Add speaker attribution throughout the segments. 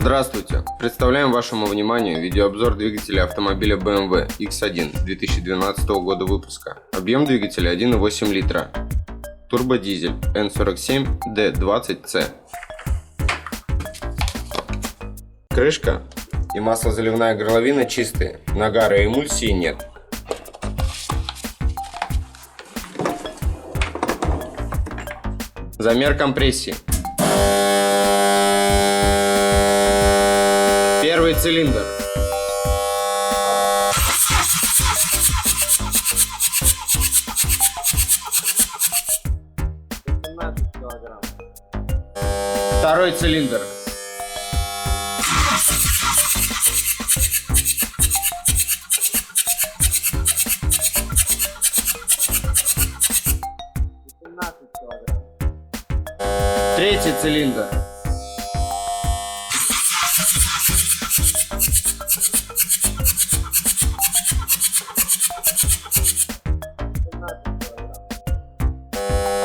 Speaker 1: Здравствуйте! Представляем вашему вниманию видеообзор двигателя автомобиля BMW X1 2012 года выпуска. Объем двигателя 1,8 литра. Турбодизель N47D20C. Крышка и маслозаливная горловина чистые, нагара и эмульсии нет. Замер компрессии. Первый цилиндр. Второй цилиндр. Третий цилиндр.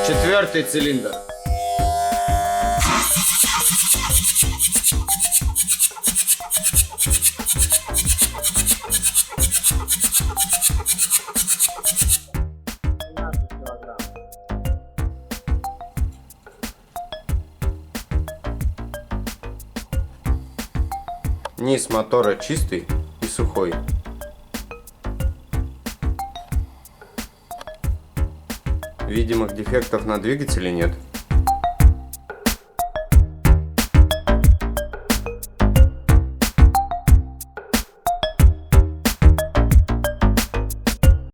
Speaker 1: Четвертый цилиндр. Низ мотора чистый и сухой. Видимых дефектов на двигателе нет.